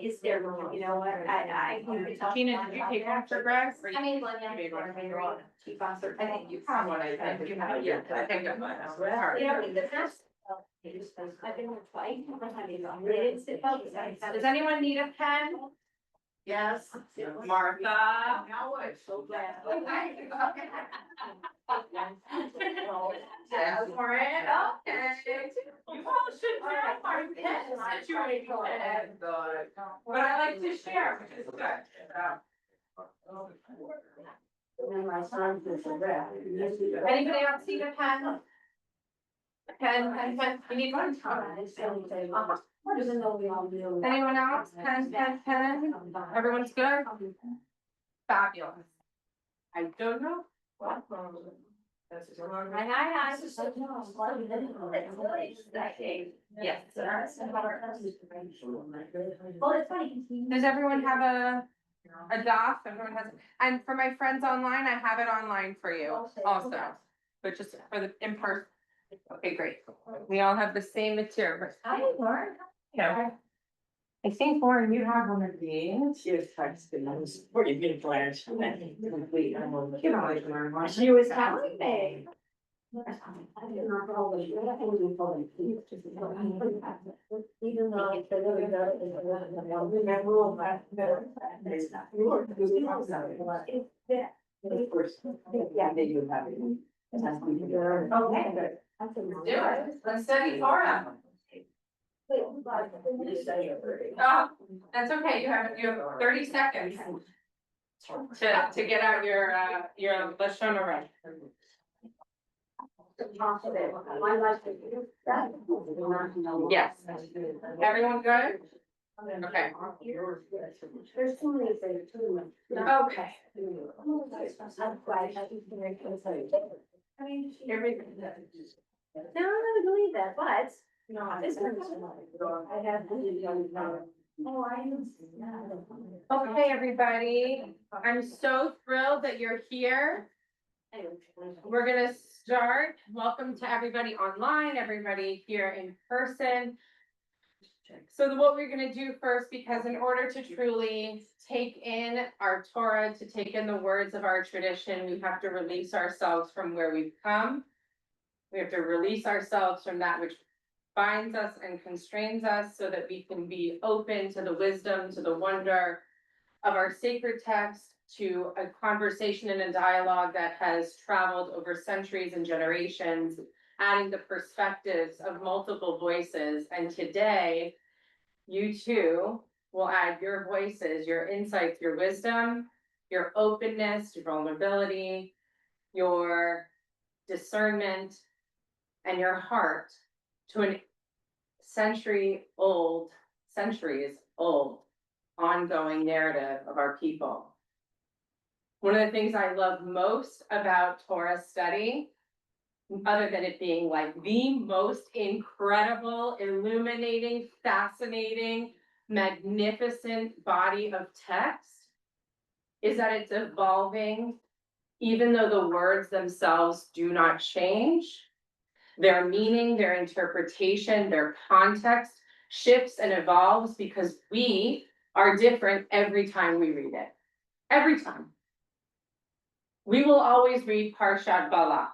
Is there, you know what, Tina, did you take one for Greg? I mean, well, yeah, chief officer. I think you have one, I think you have, yeah, I think I'm. You know, in the past. I've been with twice. They didn't sit well. Does anyone need a pen? Yes. Martha. Now I'm so glad. Yeah, for it, okay. You all should share my pen situation. But I like to share, which is good. My son is a rep. Anybody else need a pen? Pen, you need one? Anyone else? Pen? Everyone's good? Fabulous. I don't know. I just said, no, Yes. Well, it's funny. Does everyone have a doc? Everyone has, and for my friends online, I have it online for you also, but just for the in person. Okay, great. We all have the same material. I learned. Yeah. I think Lauren, you have one of these. She was texting, I was pretty good plans. She was telling me. Even though Okay, good. Do it. Let's study Torah. Oh, that's okay. You have 30 seconds to get out your Lashon Hara. Yes. Everyone good? Okay. There's too many things, too much. Okay. I mean, Here we go. no, I'm gonna believe that, but. No, this one. I have. Oh, I use. Okay, everybody. I'm so thrilled that you're here. We're gonna start. Welcome to everybody online, everybody here in person. So what we're gonna do first, because in order to truly take in our Torah, to take in the words of our tradition, we have to release ourselves from where we've come. We have to release ourselves from that which binds us and constrains us so that we can be open to the wisdom, to the wonder of our sacred text, to a conversation and a dialogue that has traveled over centuries and generations, adding the perspectives of multiple voices. And today, you too will add your voices, your insights, your wisdom, your openness, your vulnerability, your discernment, and your heart to a centuries old ongoing narrative of our people. One of the things I love most about Torah study, other than it being like the most incredible, illuminating, fascinating, magnificent body of text, is that it's evolving, even though the words themselves do not change. Their meaning, their interpretation, their context shifts and evolves because we are different every time we read it. Every time. We will always read Parshat Balak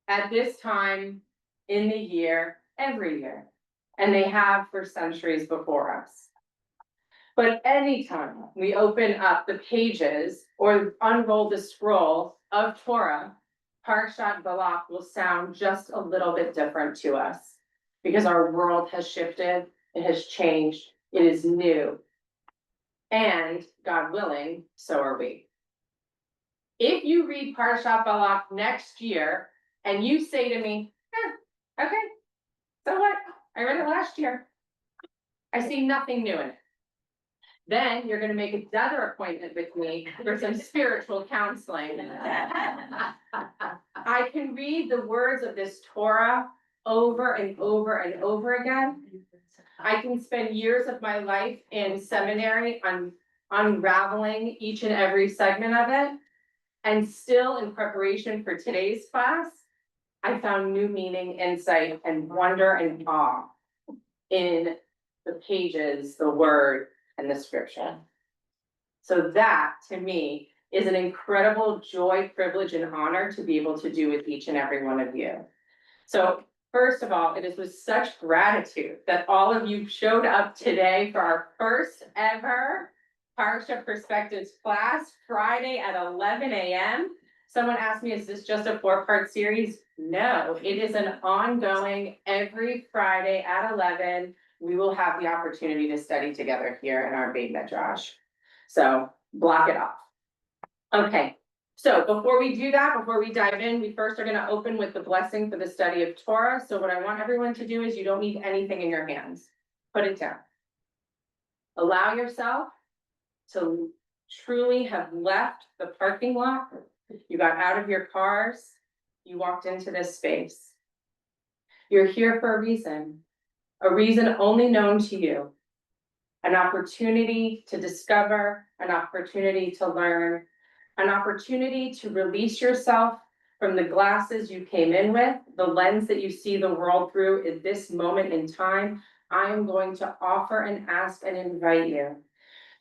at this time in the year, every year, and they have for centuries before us. But anytime we open up the pages or unroll the scroll of Torah, Parshat Balak will sound just a little bit different to us because our world has shifted, it has changed, it is new. And God willing, so are we. If you read Parshat Balak next year and you say to me, okay, so what? I read it last year. I see nothing new in it. Then you're gonna make another appointment with me for some spiritual counseling. I can read the words of this Torah over and over and over again. I can spend years of my life in seminary on unraveling each and every segment of it. And still in preparation for today's class, I found new meaning, insight, and wonder and awe in the pages, the word, and the scripture. So that, to me, is an incredible joy, privilege, and honor to be able to do with each and every one of you. So first of all, it is with such gratitude that all of you showed up today for our first ever Parsha Perspectives class, Friday at 11 a.m. Someone asked me, is this just a 4-part series? No, it is an ongoing, every Friday at 11, we will have the opportunity to study together here in our Beit Midrash. So block it off. Okay, so before we do that, before we dive in, we first are gonna open with the blessing for the study of Torah. So what I want everyone to do is you don't need anything in your hands. Put it down. Allow yourself to truly have left the parking lot. You got out of your cars. You walked into this space. You're here for a reason only known to you. An opportunity to discover, an opportunity to learn, an opportunity to release yourself from the glasses you came in with, the lens that you see the world through at this moment in time. I am going to offer and ask and invite you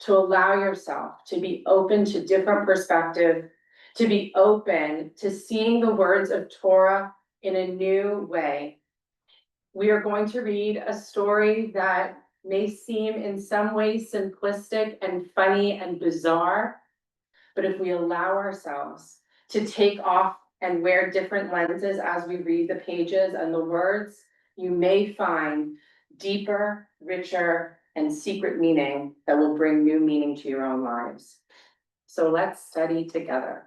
to allow yourself to be open to different perspective, to be open to seeing the words of Torah in a new way. We are going to read a story that may seem in some ways simplistic and funny and bizarre, but if we allow ourselves to take off and wear different lenses as we read the pages and the words, you may find deeper, richer, and secret meaning that will bring new meaning to your own lives. So let's study together.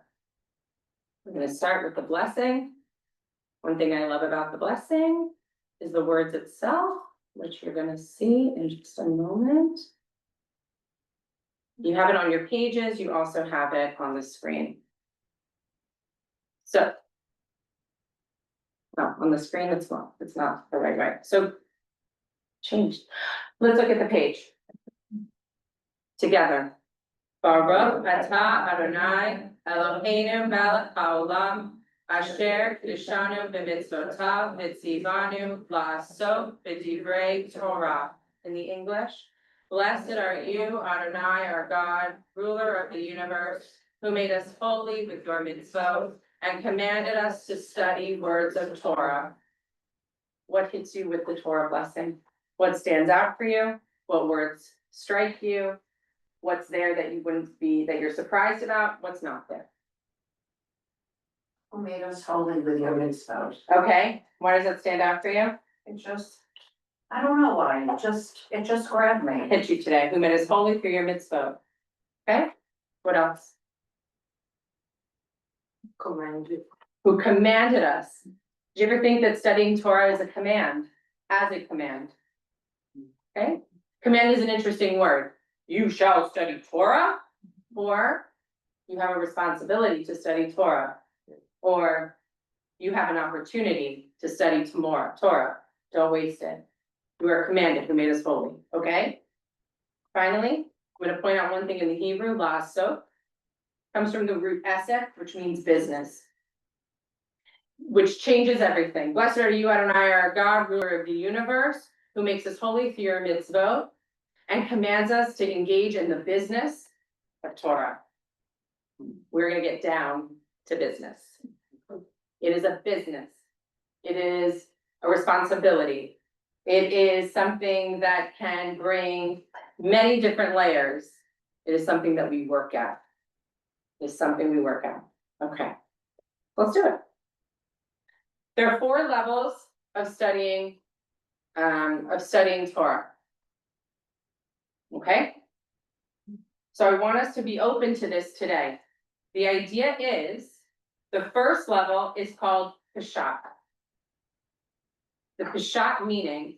We're going to start with the blessing. One thing I love about the blessing is the words itself, which you're going to see in just a moment. You have it on your pages, you also have it on the screen. So, no, on the screen it's not the right way. So, changed. Let's look at the page. Together. Baruch atah Adonai Eloheinu melech haolam asher kiddushanu b'mitzvotav v'tzivanu la'asot b'divrei Torah. In the English, blessed are you, Adonai, our God, ruler of the universe, who made us holy with your mitzvot and commanded us to study words of Torah. What hits you with the Torah blessing? What stands out for you? What words strike you? What's there that you wouldn't be, that you're surprised about? What's not there? Who made us holy with your mitzvot? Okay, why does that stand out for you? It just, I don't know why, it just grabbed me. Hit you today, who made us holy through your mitzvot. Okay, what else? Commanded. Who commanded us. Do you ever think that studying Torah is a command? As a command? Okay, command is an interesting word. You shall study Torah, or you have a responsibility to study Torah, or you have an opportunity to study Torah. Don't waste it. You are commanded, who made us holy, okay? Finally, I'm going to point out one thing in the Hebrew, la'asot, comes from the root esek, which means business, which changes everything. Blessed are you, Adonai, our God, ruler of the universe, who makes us holy through your mitzvot, and commands us to engage in the business of Torah. We're going to get down to business. It is a business. It is a responsibility. It is something that can bring many different layers. It is something that we work at. It is something we work at. Okay, let's do it. There are 4 levels of studying Torah. Okay? So I want us to be open to this today. The idea is, the first level is called Peshat. The Peshat meaning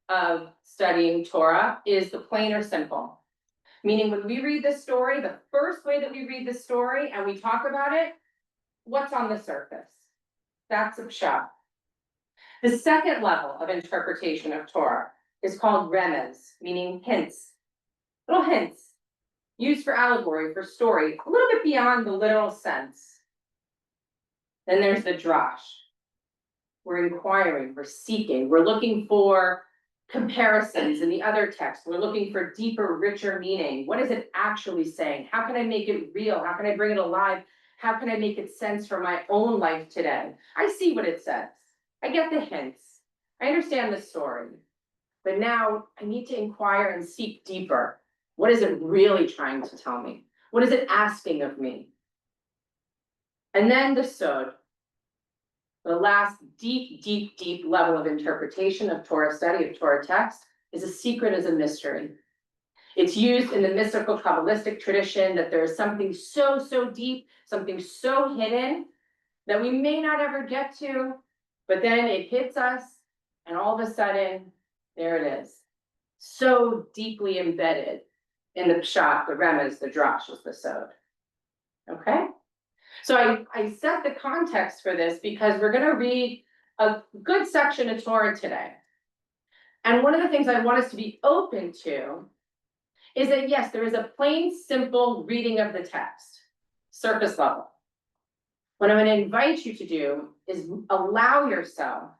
of studying Torah is the plain or simple. Meaning when we read this story, the first way that we read the story and we talk about it, what's on the surface? That's a Peshat. The second level of interpretation of Torah is called remez, meaning hints. Little hints, used for allegory, for story, a little bit beyond the literal sense. Then there's the drash. we're inquiring, we're seeking, we're looking for comparisons in the other text. We're looking for deeper, richer meaning. What is it actually saying? How can I make it real? How can I bring it alive? How can I make it sense for my own life today? I see what it says. I get the hints. I understand the story. But now I need to inquire and seek deeper. What is it really trying to tell me? What is it asking of me? And then the sod, the last deep, deep, deep level of interpretation of Torah study, of Torah text, is a secret as a mystery. It's used in the mystical Kabbalistic tradition that there is something so, so deep, something so hidden that we may not ever get to, but then it hits us, and all of a sudden, there it is. So deeply embedded in the pshat, the remez, the drash, is the sod. Okay? So I set the context for this because we're gonna read a good section of Torah today. And one of the things I want us to be open to is that yes, there is a plain, simple reading of the text, surface level. What I'm gonna invite you to do is allow yourself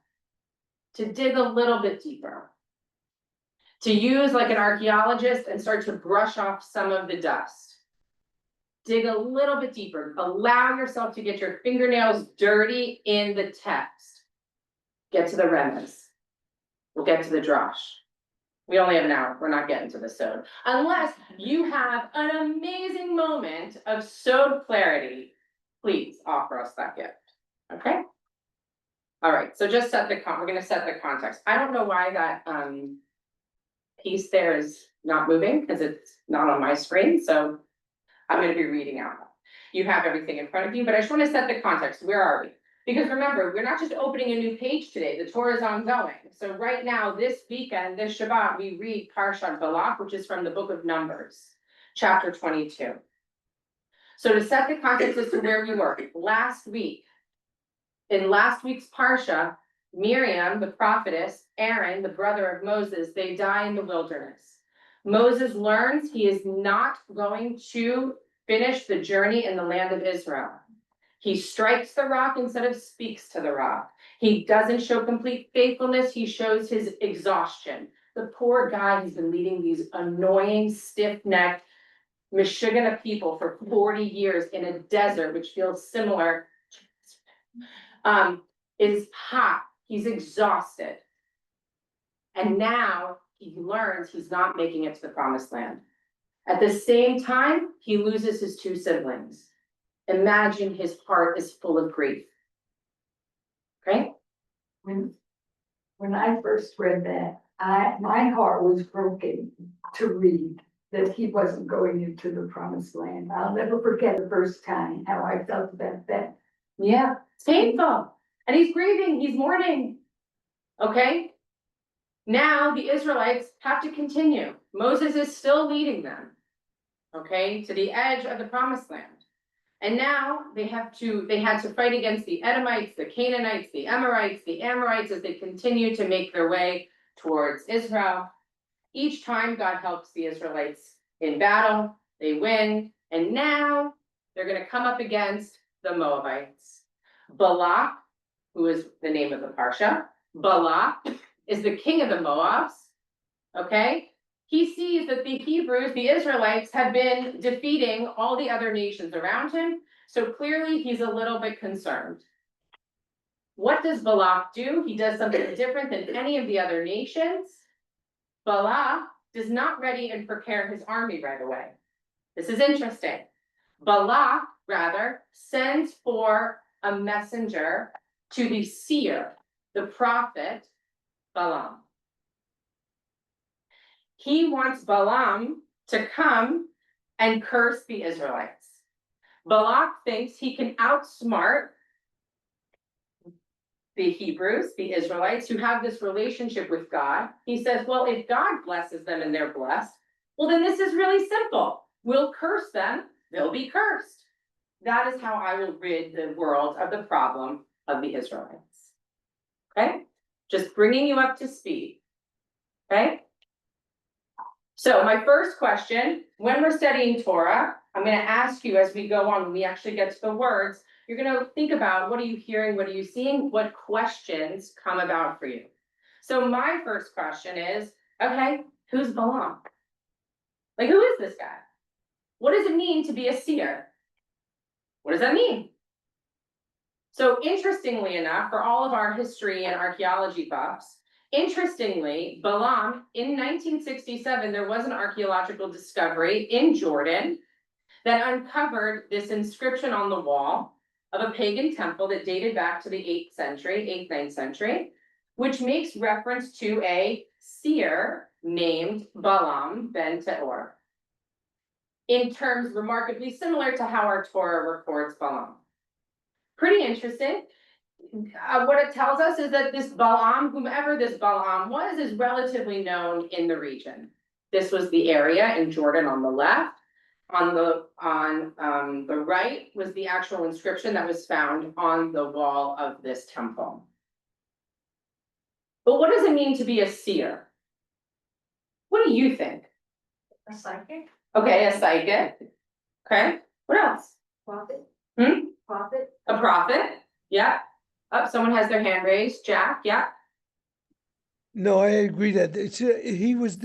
to dig a little bit deeper, to use like an archaeologist and start to brush off some of the dust. Dig a little bit deeper, allow yourself to get your fingernails dirty in the text. Get to the remez. We'll get to the drash. We only have an hour, we're not getting to the sod. Unless you have an amazing moment of sod clarity, please offer us that gift, okay? All right, so just we're gonna set the context. I don't know why that piece there is not moving, because it's not on my screen, so I'm gonna be reading out. You have everything in front of you, but I just wanna set the context. Where are we? Because remember, we're not just opening a new page today, the Torah is ongoing. So right now, this weekend, this Shabbat, we read Parsha Balak, which is from the book of Numbers, chapter 22. So to set the context as to where we were, last week, in last week's Parsha, Miriam, the prophetess, Aaron, the brother of Moses, they die in the wilderness. Moses learns he is not going to finish the journey in the land of Israel. He strikes the rock instead of speaks to the rock. He doesn't show complete faithfulness, he shows his exhaustion. The poor guy has been leading these annoying, stiff-necked, Michigan people for 40 years in a desert, which feels similar. Is hot, he's exhausted. And now he learns he's not making it to the promised land. At the same time, he loses his two siblings. Imagine his heart is full of grief. Okay? When I first read that, my heart was broken to read that he wasn't going into the promised land. I'll never forget the first time how I felt about that. Yeah, it's painful. And he's grieving, he's mourning. Okay? Now the Israelites have to continue. Moses is still leading them, okay, to the edge of the promised land. And now they had to fight against the Edomites, the Canaanites, the Amorites as they continue to make their way towards Israel. Each time God helps the Israelites in battle, they win, and now they're gonna come up against the Moabites. Balak, who is the name of the Parsha, Balak is the king of the Moabs, okay? He sees that the Hebrews, the Israelites, have been defeating all the other nations around him, so clearly he's a little bit concerned. What does Balak do? He does something different than any of the other nations. Balak does not ready and prepare his army right away. This is interesting. Balak, rather, sends for a messenger to the seer, the prophet, Balaam. He wants Balaam to come and curse the Israelites. Balak thinks he can outsmart the Hebrews, the Israelites, who have this relationship with God. He says, well, if God blesses them and they're blessed, well, then this is really simple. We'll curse them, they'll be cursed. That is how I will rid the world of the problem of the Israelites. Okay? Just bringing you up to speed. Okay? So my first question, when we're studying Torah, I'm going to ask you as we go on, when we actually get to the words, you're gonna think about, what are you hearing, what are you seeing, what questions come about for you? So my first question is, okay, who's Balaam? Like, who is this guy? What does it mean to be a seer? What does that mean? So interestingly enough, for all of our history and archaeology buffs, interestingly, Balaam, in 1967, there was an archaeological discovery in Jordan that uncovered this inscription on the wall of a pagan temple that dated back to the 8th century, 8th, 9th century, which makes reference to a seer named Balaam ben Teor, in terms remarkably similar to how our Torah records Balaam. Pretty interesting. What it tells us is that this Balaam, whomever this Balaam was, is relatively known in the region. This was the area in Jordan on the left. On the right was the actual inscription that was found on the wall of this temple. But what does it mean to be a seer? What do you think? A psychic, Okay, a psychic. Okay, what else? prophet. Hmm? Prophet. A prophet, yeah. Oh, someone has their hand raised, Jack, yeah. No, I agree that he was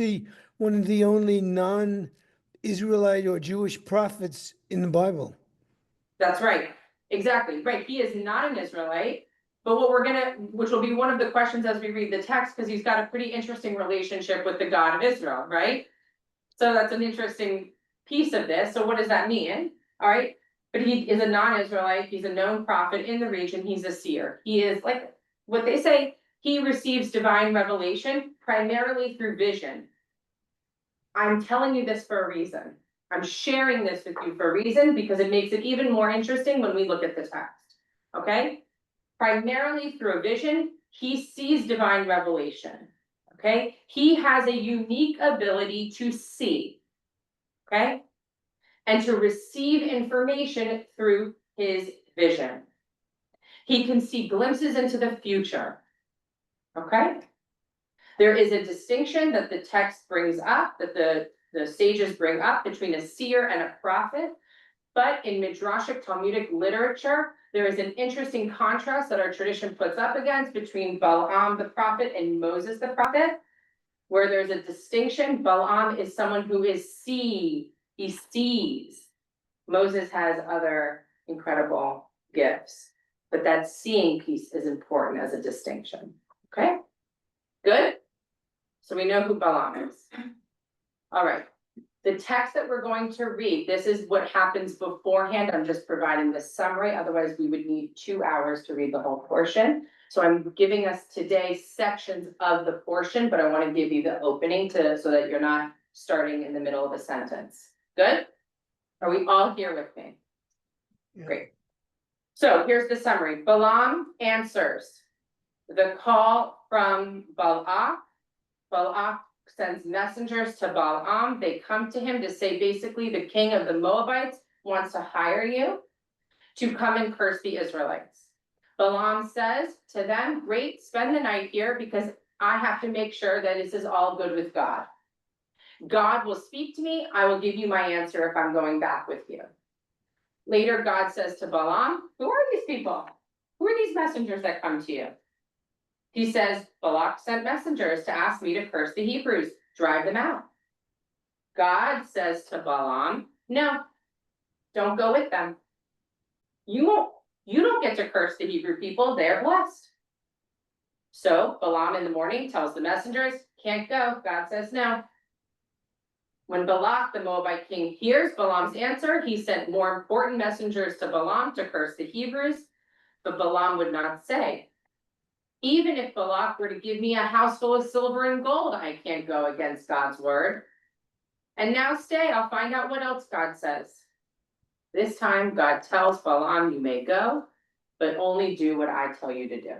one of the only non-Israelite or Jewish prophets in the Bible. That's right, exactly, right, he is not an Israelite. But what we're gonna, which will be one of the questions as we read the text, because he's got a pretty interesting relationship with the God of Israel, right? So that's an interesting piece of this, so what does that mean? All right, but he is a non-Israelite, he's a known prophet in the region, he's a seer. He is, like what they say, he receives divine revelation primarily through vision. I'm telling you this for a reason. I'm sharing this with you for a reason, because it makes it even more interesting when we look at the text, okay? Primarily through a vision, he sees divine revelation, okay? He has a unique ability to see, okay? And to receive information through his vision. He can see glimpses into the future, okay? There is a distinction that the text brings up, that the sages bring up between a seer and a prophet. But in Midrashic Talmudic literature, there is an interesting contrast that our tradition puts up against between Balaam the prophet and Moses the prophet, where there's a distinction. Balaam is someone who he sees. Moses has other incredible gifts, but that seeing piece is important as a distinction, okay? Good? So we know who Balaam is. All right. The text that we're going to read, this is what happens beforehand. I'm just providing the summary. Otherwise, we would need 2 hours to read the whole portion. So I'm giving us today sections of the portion, but I want to give you the opening so that you're not starting in the middle of a sentence. Good? Are we all here with me? Yeah. Great. So here's the summary. Balaam answers the call from Balak. Balak sends messengers to Balaam. They come to him to say, basically, the king of the Moabites wants to hire you to come and curse the Israelites. Balaam says to them, great, spend the night here, because I have to make sure that this is all good with God. God will speak to me. I will give you my answer if I'm going back with you. Later, God says to Balaam, who are these people? Who are these messengers that come to you? He says, Balak sent messengers to ask me to curse the Hebrews, drive them out. God says to Balaam, no, don't go with them. You don't get to curse the Hebrew people, they're blessed. So Balaam in the morning tells the messengers, can't go, God says no. When Balak, the Moabite king, hears Balaam's answer, he sent more important messengers to Balaam to curse the Hebrews, but Balaam would not say, even if Balak were to give me a house full of silver and gold, I can't go against God's word. And now stay, I'll find out what else God says. This time God tells Balaam, you may go, but only do what I tell you to do.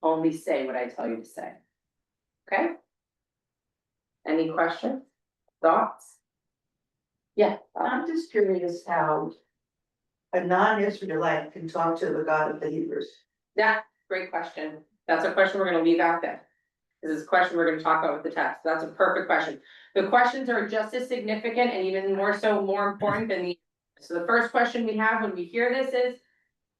Only say what I tell you to say. Okay? Any questions? Thoughts? Yeah. I'm just curious how a non-Israelite can talk to the God of the Hebrews. Yeah, great question. That's a question we're gonna leave out there. This is a question we're gonna talk about with the text. That's a perfect question. The questions are just as significant and even more so more important than the. So the first question we have when we hear this is,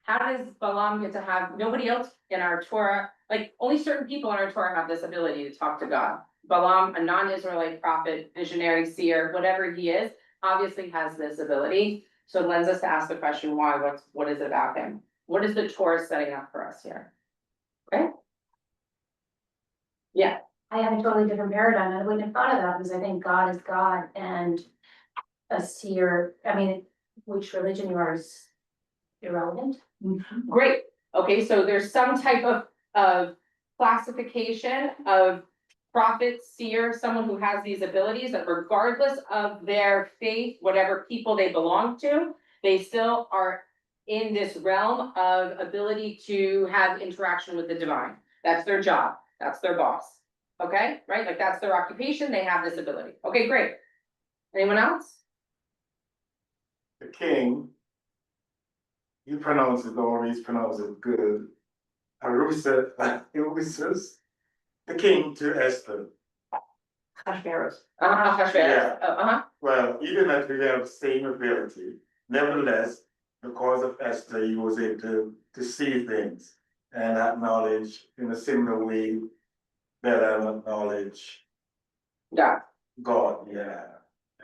how does Balaam get to have, nobody else in our Torah, like, only certain people in our Torah have this ability to talk to God. Balaam, a non-Israelite prophet, visionary, seer, whatever he is, obviously has this ability. So it lends us to ask the question, why, what is it about him? What is the Torah setting up for us here? Okay? Yeah, I have a totally different paradigm. I wouldn't have thought of that because I think God is God and a seer, I mean, which religion you are is irrelevant. great. Okay, so there's some type of classification of prophet, seer, someone who has these abilities that regardless of their faith, whatever people they belong to, they still are in this realm of ability to have interaction with the divine. That's their job. That's their boss. Okay, right? Like that's their occupation. They have this ability. Okay, great. Anyone else? The king, you pronounce it, always pronounce it good. Arusa, the king to Esther. Hashverosh. Ahasuerus. Yeah. Oh, Well, even though we have the same ability, nevertheless, because of Esther, he was able to see things and acknowledge in a similar way that I acknowledge yeah. God, yeah.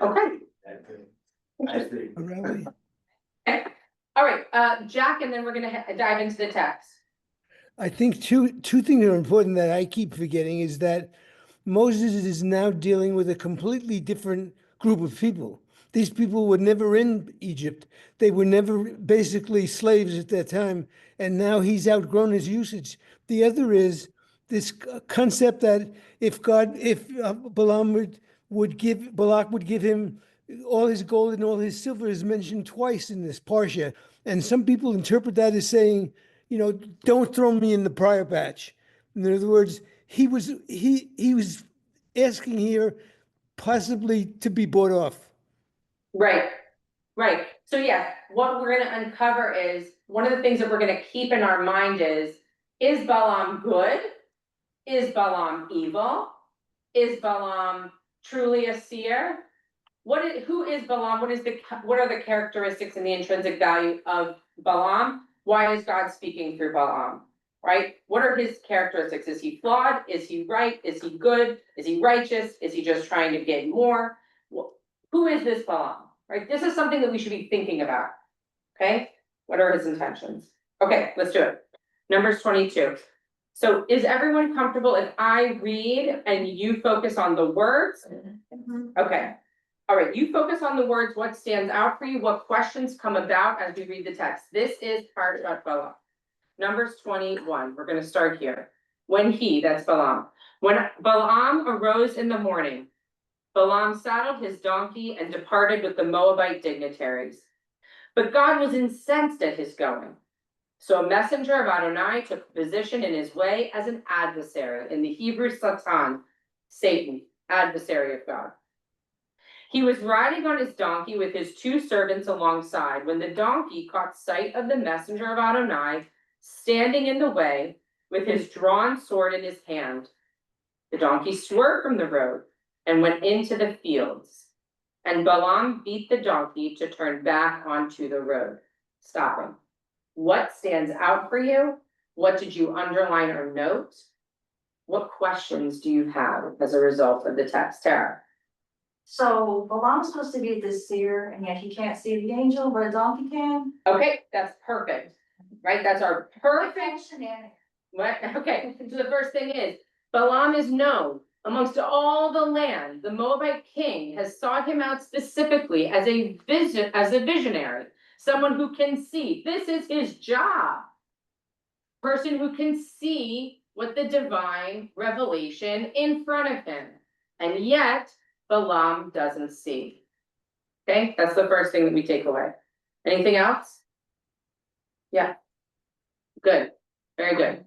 Okay. I think. Really? All right, Jack, and then we're gonna dive into the text. I think two things are important that I keep forgetting is that Moses is now dealing with a completely different group of people. These people were never in Egypt. They were never basically slaves at that time. And now he's outgrown his usage. The other is this concept that if Balaam Balak would give him all his gold and all his silver is mentioned twice in this Parsha. And some people interpret that as saying, don't throw me in the prior batch. In other words, he was asking here possibly to be bought off. Right, right. So yeah, what we're gonna uncover is, one of the things that we're gonna keep in our mind is Balaam good? Is Balaam evil? Is Balaam truly a seer? Who is Balaam? What are the characteristics and the intrinsic value of Balaam? Why is God speaking through Balaam? Right? What are his characteristics? Is he flawed? Is he right? Is he good? Is he righteous? Is he just trying to get more? Who is this Balaam? Right? This is something that we should be thinking about. Okay? What are his intentions? Okay, let's do it. Numbers 22. So is everyone comfortable if I read and you focus on the words? Okay. All right, you focus on the words, what stands out for you, what questions come about as we read the text. This is Parshat Balaam. Numbers 21, we're gonna start here. That's Balaam. When Balaam arose in the morning, Balaam saddled his donkey and departed with the Moabite dignitaries. But God was incensed at his going. So a messenger of Adonai took position in his way as an adversary, in the Hebrew Satan, Satan, adversary of God. He was riding on his donkey with his two servants alongside when the donkey caught sight of the messenger of Adonai standing in the way with his drawn sword in his hand. The donkey swerved from the road and went into the fields. And Balaam beat the donkey to turn back onto the road. Stopping. What stands out for you? What did you underline or note? What questions do you have as a result of the text, Tara? So Balaam's supposed to be this seer, and yet he can't see the angel, but a donkey can. Okay, that's perfect, right? That's our perfect. Shenanigans. What? Okay, so the first thing is, Balaam is known amongst all the land. The Moabite king has sought him out specifically as a visionary, someone who can see. This is his job. Person who can see what the divine revelation in front of him. And yet, Balaam doesn't see. Okay, that's the first thing that we take away. Anything else? Yeah. Good, very good.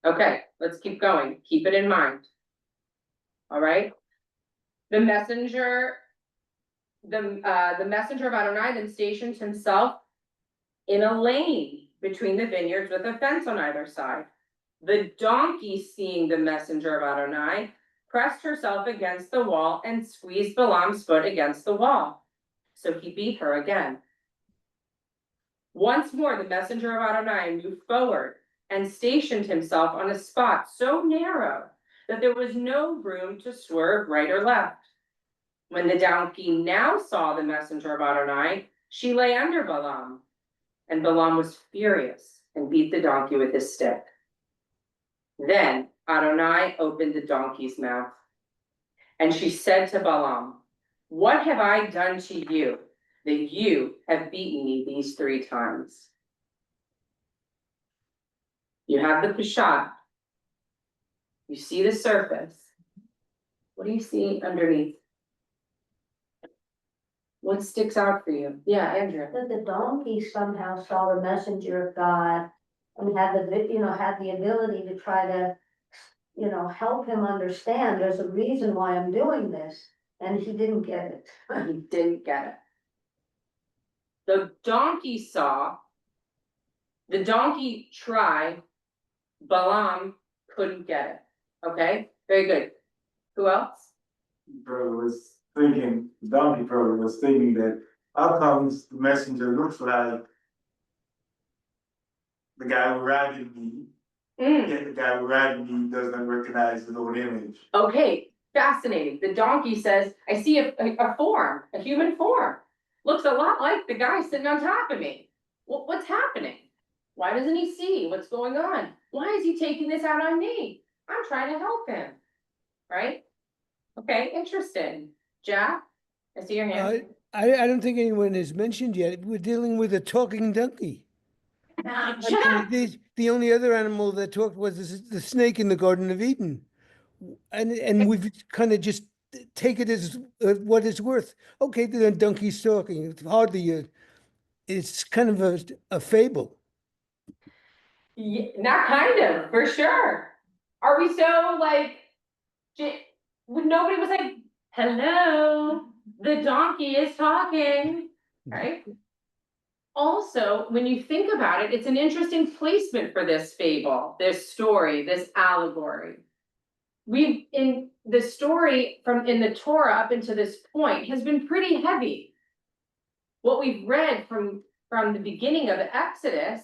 Okay, let's keep going. Keep it in mind. All right. The messenger of Adonai then stations himself in a lane between the vineyards with a fence on either side. The donkey, seeing the messenger of Adonai, pressed herself against the wall and squeezed Balaam's foot against the wall. So he beat her again. Once more, the messenger of Adonai moved forward and stationed himself on a spot so narrow that there was no room to swerve right or left. When the donkey now saw the messenger of Adonai, she lay under Balaam, and Balaam was furious and beat the donkey with his stick. Then Adonai opened the donkey's mouth, and she said to Balaam, "What have I done to you that you have beaten me these 3 times?" You have the Peshat. You see the surface. What do you see underneath? What sticks out for you? Yeah, Andrea. That the donkey somehow saw the messenger of God and had had the ability to try to, help him understand there's a reason why I'm doing this, and he didn't get it. He didn't get it. The donkey saw, the donkey tried, Balaam couldn't get it. Okay, very good. Who else? Brother was thinking, the donkey brother was thinking that how comes the messenger looks like the guy who riding me, yet the guy who riding me does not recognize his own image. Okay, fascinating. The donkey says, I see a form, a human form. Looks a lot like the guy sitting on top of me. What's happening? Why doesn't he see what's going on? Why is he taking this out on me? I'm trying to help him, right? Okay, interesting. Jack, I see your hand. I don't think anyone has mentioned yet, we're dealing with a talking donkey. Jack, The only other animal that talked was the snake in the Garden of Eden. And we've kind of just take it as what it's worth. Okay, the donkey's talking. It's hardly it's kind of a fable. not kind of, for sure. Are we so like, nobody was like, hello, the donkey is talking, right? Also, when you think about it, it's an interesting placement for this fable, this story, this allegory. We've in the story from in the Torah up until this point has been pretty heavy. What we've read from the beginning of the Exodus,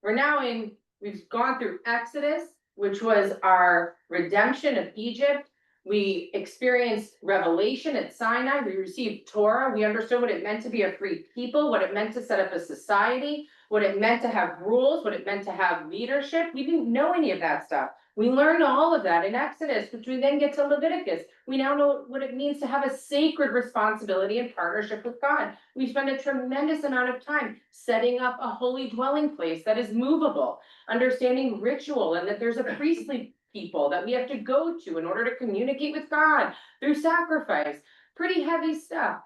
we've gone through Exodus, which was our redemption of Egypt. We experienced revelation at Sinai. We received Torah. We understood what it meant to be a free people, what it meant to set up a society, what it meant to have rules, what it meant to have leadership. We didn't know any of that stuff. We learned all of that in Exodus, which we then get to Leviticus. We now know what it means to have a sacred responsibility and partnership with God. We spend a tremendous amount of time setting up a holy dwelling place that is movable, understanding ritual, and that there's a priestly people that we have to go to in order to communicate with God through sacrifice. Pretty heavy stuff,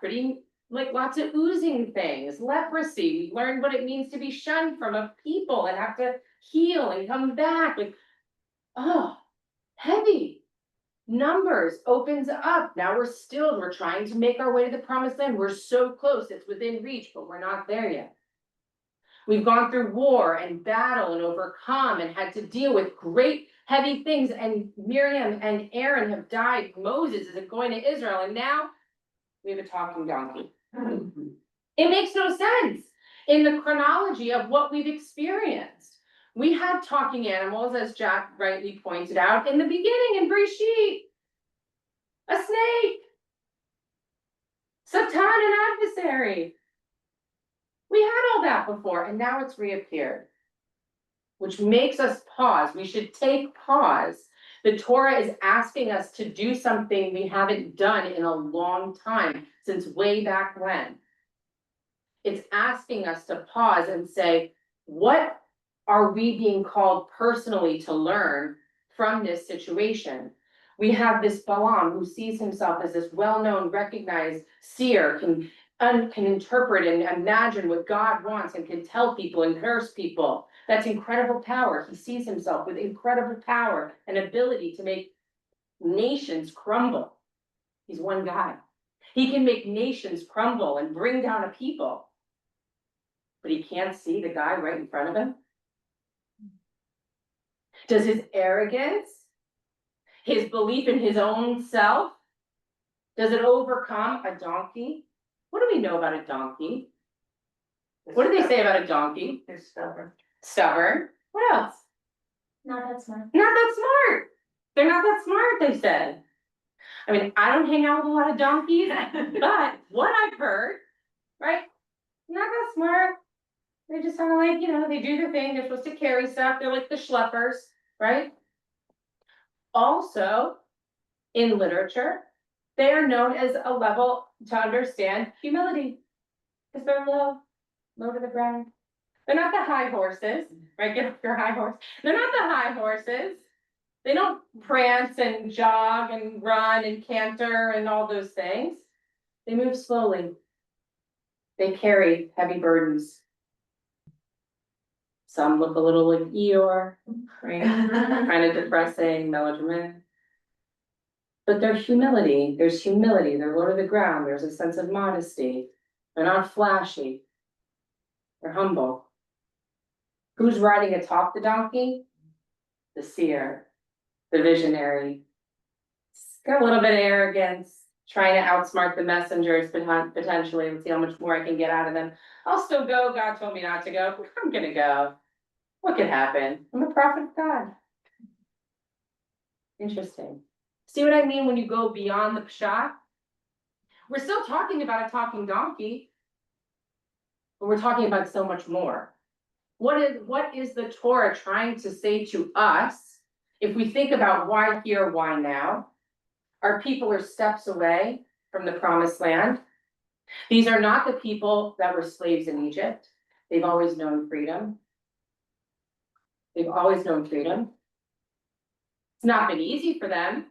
like lots of oozing things, leprosy. We learned what it means to be shunned from a people and have to heal and come back. Heavy. Numbers opens up. Now we're trying to make our way to the promised land. We're so close, it's within reach, but we're not there yet. We've gone through war and battle and overcome and had to deal with great heavy things, and Miriam and Aaron have died. Moses isn't going to Israel, and now we have a talking donkey. It makes no sense in the chronology of what we've experienced. We had talking animals, as Jack rightly pointed out, in the beginning in Breshit. A snake. Satan, an adversary. We had all that before, and now it's reappeared, which makes us pause. We should take pause. The Torah is asking us to do something we haven't done in a long time, since way back when. It's asking us to pause and say, what are we being called personally to learn from this situation? We have this Balaam who sees himself as this well-known, recognized seer, can interpret and imagine what God wants and can tell people and curse people. That's incredible power. He sees himself with incredible power and ability to make nations crumble. He's one guy. He can make nations crumble and bring down a people. But he can't see the guy right in front of him. Does his arrogance, his belief in his own self, does it overcome a donkey? What do we know about a donkey? What do they say about a donkey? They're stubborn. Stubborn. What else? Not that smart. Not that smart. They're not that smart, they said. I mean, I don't hang out with a lot of donkeys, but what I've heard, right? Not that smart. They just kind of like, they do their thing. They're supposed to carry stuff. They're like the schleppers, right? Also, in literature, they are known as a level to understand humility. Because they're low to the ground. They're not the high horses, right? Get off your high horse. They're not the high horses. They don't prance and jog and run and canter and all those things. They move slowly. They carry heavy burdens. Some look a little like Eeyore, right? Kind of depressing, melodramatic. But there's humility, they're low to the ground, there's a sense of modesty. They're not flashy. They're humble. Who's riding atop the donkey? The seer, the visionary. It's got a little bit of arrogance, trying to outsmart the messengers potentially, and see how much more I can get out of them. I'll still go, God told me not to go, I'm gonna go. What could happen? I'm a prophet of God. Interesting. See what I mean when you go beyond the pshat? We're still talking about a talking donkey, but we're talking about so much more. What is the Torah trying to say to us? If we think about why here, why now? Our people are steps away from the promised land. These are not the people that were slaves in Egypt. They've always known freedom. They've always known freedom. It's not been easy for them,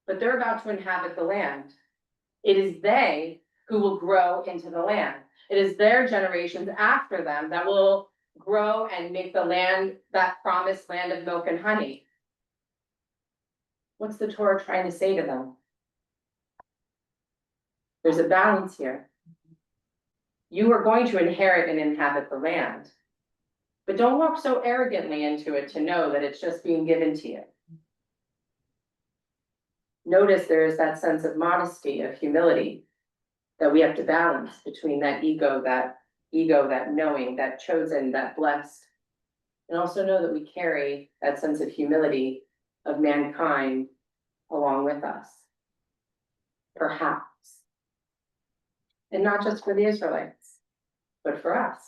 but they're about to inhabit the land. It is they who will grow into the land. It is their generations after them that will grow and make the land, that promised land of milk and honey. What's the Torah trying to say to them? There's a balance here. You are going to inherit and inhabit the land, but don't walk so arrogantly into it to know that it's just being given to you. Notice there is that sense of modesty, of humility, that we have to balance between that ego, that knowing, that chosen, that blessed. And also know that we carry that sense of humility of mankind along with us. Perhaps. And not just for the Israelites, but for us.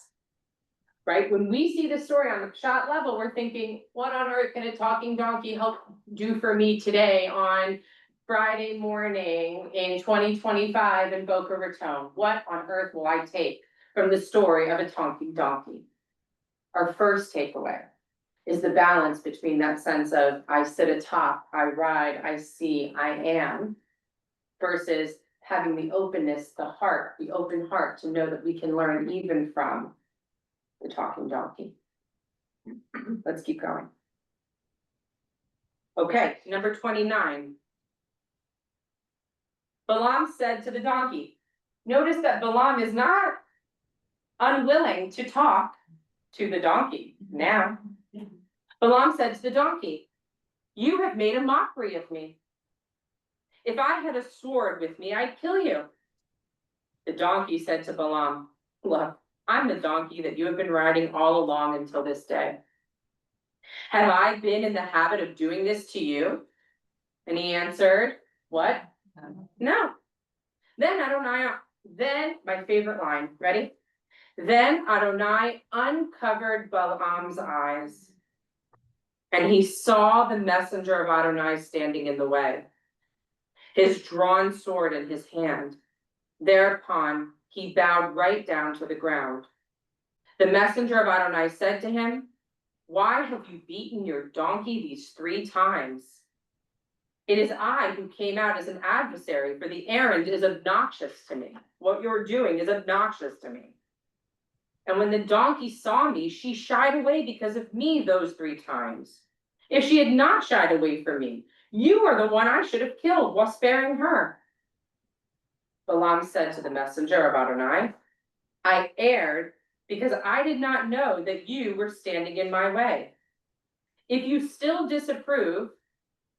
Right? When we see the story on the pshat level, we're thinking, what on earth can a talking donkey help do for me today on Friday morning in 2025 in Boca Raton? What on earth will I take from the story of a talking donkey? Our first takeaway is the balance between that sense of I sit atop, I ride, I see, I am, versus having the openness, the open heart to know that we can learn even from the talking donkey. Let's keep going. Okay, number 29. Balaam said to the donkey. Notice that Balaam is not unwilling to talk to the donkey now. Balaam said to the donkey, you have made a mockery of me. If I had a sword with me, I'd kill you. The donkey said to Balaam, look, I'm the donkey that you have been riding all along until this day. Have I been in the habit of doing this to you? And he answered, what? No. Then my favorite line, ready? Then Adonai uncovered Balaam's eyes, and he saw the messenger of Adonai standing in the way, his drawn sword in his hand. Thereupon he bowed right down to the ground. The messenger of Adonai said to him, why have you beaten your donkey these 3 times? It is I who came out as an adversary, for the errand is obnoxious to me. What you're doing is obnoxious to me. And when the donkey saw me, she shied away because of me those 3 times. If she had not shied away from me, you are the one I should have killed while sparing her. Balaam said to the messenger of Adonai, I erred because I did not know that you were standing in my way. If you still disapprove,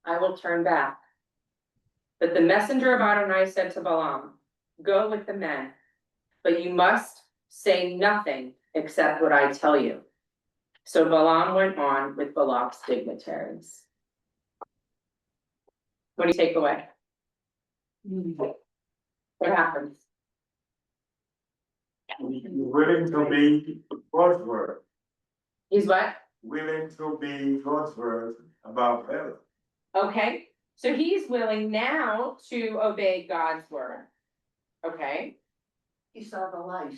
I will turn back. But the messenger of Adonai said to Balaam, go with the men, but you must say nothing except what I tell you. So Balaam went on with Balak's dignitaries. What do you take away? What happens? Willing to be God's word, He's what? willing to be God's word about health. Okay, so he's willing now to obey God's word. Okay, He saw the light.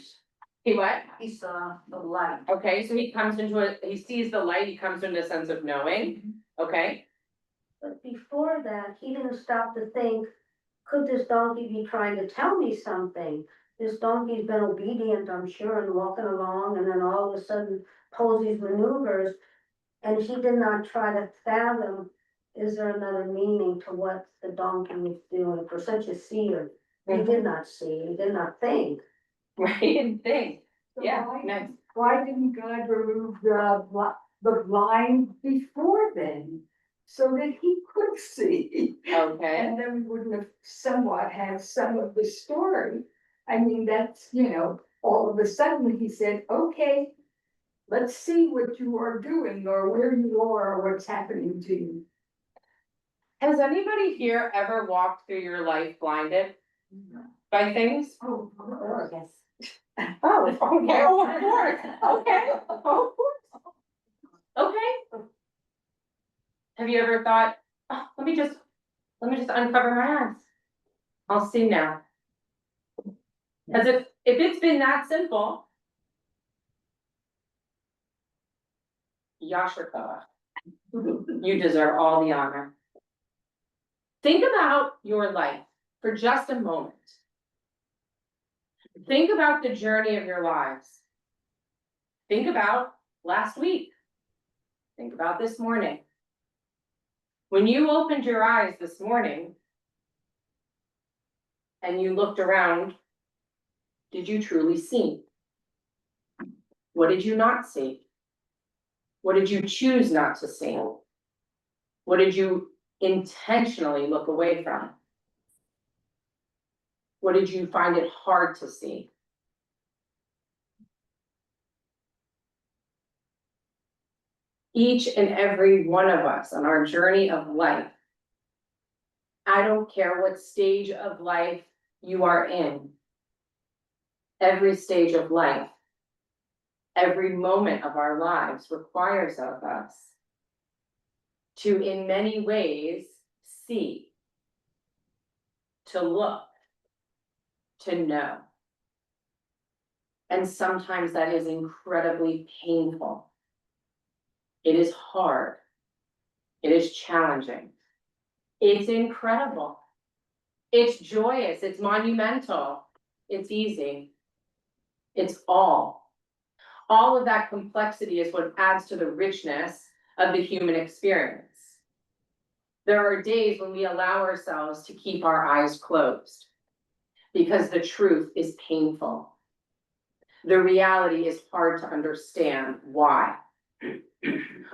he what? He saw the light. Okay, so he comes into it, he sees the light, he comes into a sense of knowing, okay? But before that, he didn't stop to think, could this donkey be trying to tell me something? This donkey's been obedient, I'm sure, and walking along, and then all of a sudden pulls these maneuvers. And he did not try to fathom, is there another meaning to what the donkey was doing for such a seer? He did not see, he did not think. Right, and think, So yeah, why- nice. Why didn't God remove the blind before then? So that he could see. Okay, And then we wouldn't have somewhat have some of the story. I mean, that's, all of a sudden he said, okay, let's see what you are doing or where you are or what's happening to you. has anybody here ever walked through your life blinded by things? Oh, Yes. Oh, okay, oh, of course, okay, of course. Okay. Have you ever thought, oh, let me just uncover my eyes. I'll see now. As if it's been that simple. Yashrakawa, you deserve all the honor. Think about your life for just a moment. Think about the journey of your lives. Think about last week. Think about this morning. When you opened your eyes this morning and you looked around, did you truly see? What did you not see? What did you choose not to see? What did you intentionally look away from? What did you find it hard to see? Each and every one of us on our journey of life, I don't care what stage of life you are in, every stage of life, every moment of our lives requires of us to, in many ways, see, to look, to know. And sometimes that is incredibly painful. It is hard. It is challenging. It's incredible. It's joyous. It's monumental. It's easy. It's all. All of that complexity is what adds to the richness of the human experience. There are days when we allow ourselves to keep our eyes closed because the truth is painful. The reality is hard to understand why.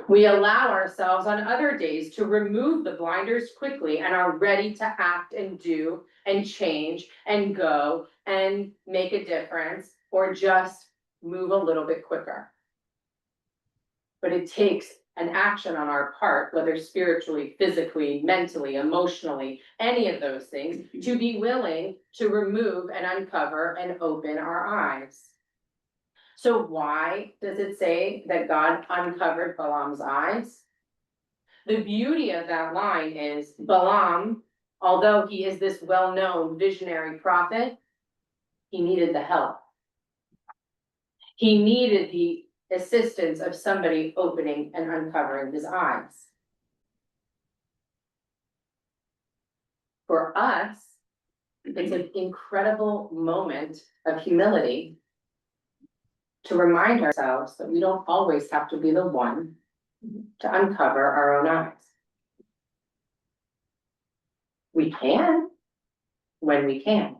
We allow ourselves on other days to remove the blinders quickly and are ready to act and do and change and go and make a difference or just move a little bit quicker. But it takes an action on our part, whether spiritually, physically, mentally, emotionally, any of those things, to be willing to remove and uncover and open our eyes. So why does it say that God uncovered Balaam's eyes? The beauty of that line is Balaam, although he is this well-known visionary prophet, he needed the help. He needed the assistance of somebody opening and uncovering his eyes. For us, it's an incredible moment of humility to remind ourselves that we don't always have to be the one to uncover our own eyes. We can, when we can.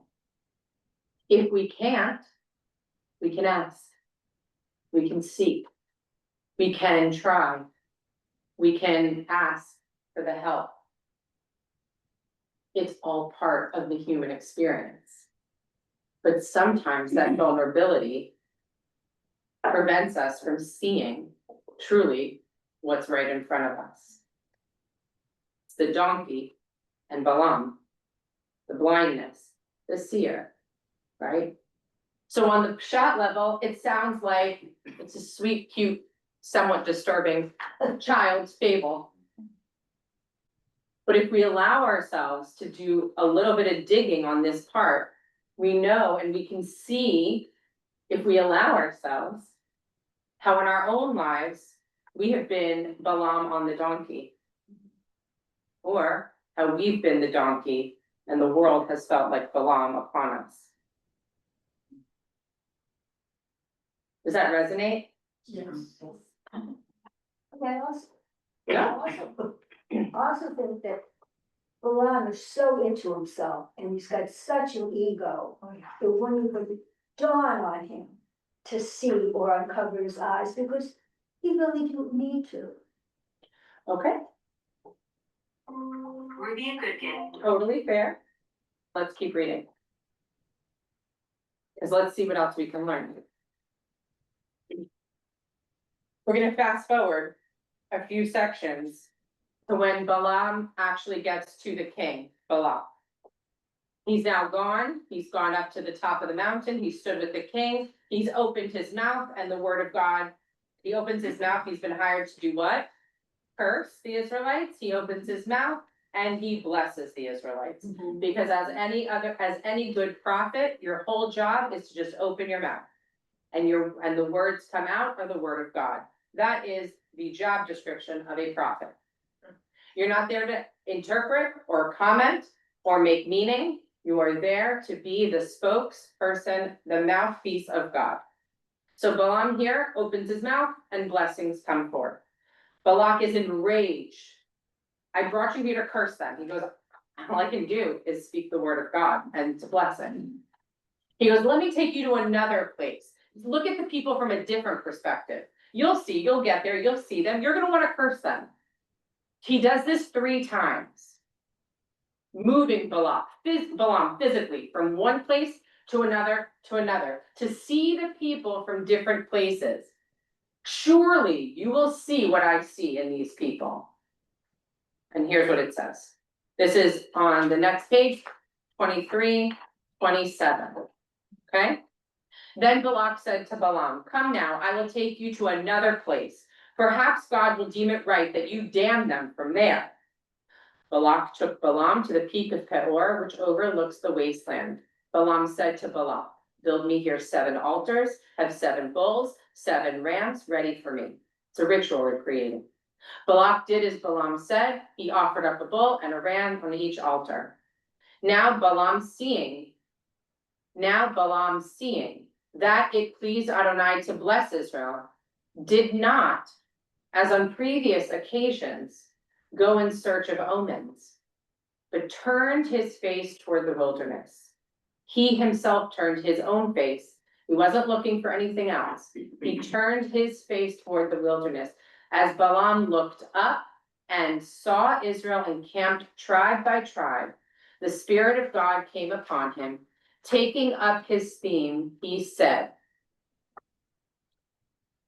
If we can't, we can ask. We can seek. We can try. We can ask for the help. It's all part of the human experience. But sometimes that vulnerability prevents us from seeing truly what's right in front of us. It's the donkey and Balaam, the blindness, the seer, right? So on the shot level, it sounds like it's a sweet, cute, somewhat disturbing child's fable. But if we allow ourselves to do a little bit of digging on this part, we know and we can see, if we allow ourselves, how in our own lives, we have been Balaam on the donkey. Or how we've been the donkey and the world has felt like Balaam upon us. Does that resonate? Yes. Okay, I also, Yeah. I also think that Balaam is so into himself and he's got such an ego. It wouldn't even dawn on him to see or uncover his eyes because he really didn't need to. Okay, We're being good kid. totally fair. Let's keep reading. Cause let's see what else we can learn. We're gonna fast forward a few sections to when Balaam actually gets to the king, Balak. He's now gone, he's gone up to the top of the mountain, he stood with the king, he's opened his mouth and the word of God. He opens his mouth, he's been hired to do what? Curse the Israelites, he opens his mouth and he blesses the Israelites. Because as any good prophet, your whole job is to just open your mouth. And the words come out are the word of God. That is the job description of a prophet. You're not there to interpret or comment or make meaning. You are there to be the spokesperson, the mouthpiece of God. So Balaam here opens his mouth and blessings come forth. Balak is enraged. I brought you here to curse them. He goes, all I can do is speak the word of God and to bless it. He goes, let me take you to another place. Look at the people from a different perspective. You'll see, you'll get there, you'll see them. You're going to want to curse them. He does this 3 times. Moving Balaam physically from one place to another, to see the people from different places. Surely you will see what I see in these people. And here's what it says. This is on the next page, 23, 27. Okay? Then Balak said to Balaam, come now, I will take you to another place. Perhaps God will deem it right that you damn them from there. Balak took Balaam to the peak of Peor, which overlooks the wasteland. Balaam said to Balak, build me here 7 altars, have 7 bulls, 7 rams ready for me. It's a ritual we're creating. Balak did as Balaam said. He offered up a bull and a ram on each altar. Now Balaam seeing that it pleased Adonai to bless Israel, did not, as on previous occasions, go in search of omens, but turned his face toward the wilderness. He himself turned his own face. He wasn't looking for anything else. He turned his face toward the wilderness. As Balaam looked up and saw Israel encamped tribe by tribe, the Spirit of God came upon him. Taking up his theme, he said,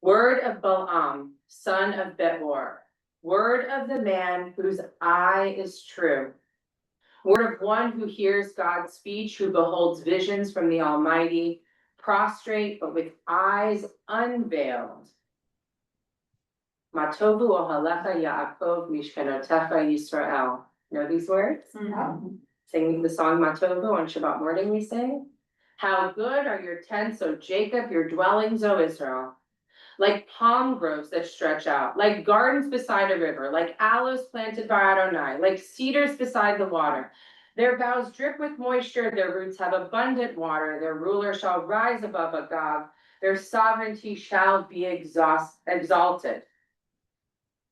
word of Balaam, son of Beor, word of the man whose eye is true, word of one who hears God's speech, who beholds visions from the Almighty, prostrate but with eyes unveiled. Matovu ohalecha Yaakov mishkanotecha Yisrael. Know these words? Singing the song Matovu on Shabbat morning we sing. How good are your tents, O Jacob, your dwellings, O Israel. Like palm groves that stretch out, like gardens beside a river, like aloes planted by Adonai, like cedars beside the water. Their boughs drip with moisture, their roots have abundant water, their ruler shall rise above Agag, their sovereignty shall be exalted.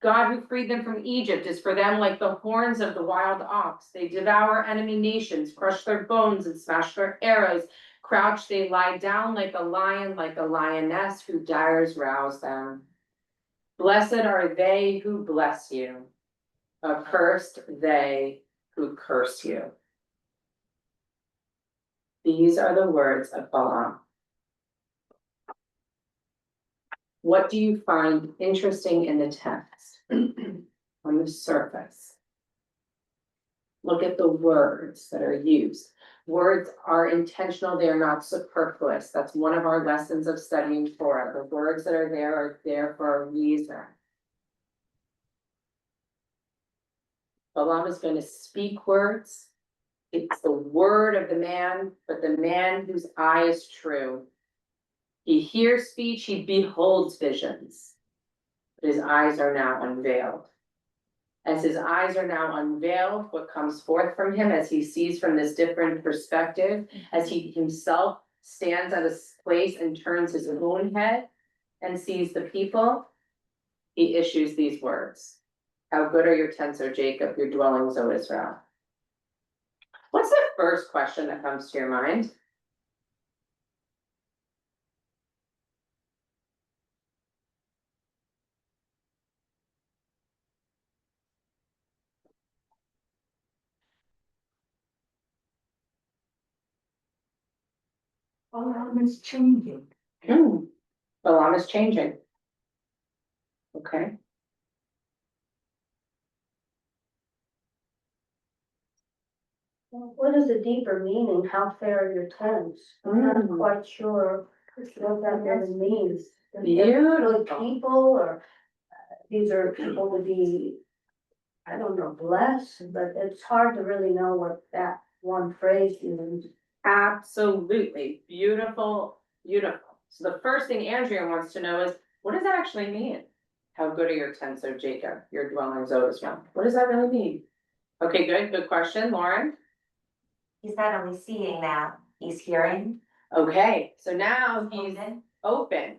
God who freed them from Egypt is for them like the horns of the wild ox. They devour enemy nations, crush their bones and smash their arrows. Crouch, they lie down like a lion, like a lioness who dares rouse them. Blessed are they who bless you. Accursed they who curse you. These are the words of Balaam. What do you find interesting in the text on the surface? Look at the words that are used. Words are intentional, they are not superfluous. That's one of our lessons of studying Torah. The words that are there for a reason. Balaam is going to speak words. It's the word of the man, but the man whose eye is true. He hears speech, he beholds visions. But his eyes are now unveiled. As his eyes are now unveiled, what comes forth from him as he sees from this different perspective, as he himself stands at a place and turns his own head and sees the people, he issues these words. How good are your tents, O Jacob, your dwellings, O Israel? What's the first question that comes to your mind? Balaam is changing. Balaam is changing. Okay. What is the deeper meaning? How fair are your tents? I'm not quite sure what that really means. Beautiful. People or these are people to be, I don't know, blessed, but it's hard to really know what that one phrase means. Absolutely. Beautiful, beautiful. So the first thing Andrea wants to know is, what does that actually mean? How good are your tents, O Jacob, your dwellings, O Israel? What does that really mean? Okay, good question, Lauren. He's not only seeing now, he's hearing. Okay, so now he's open.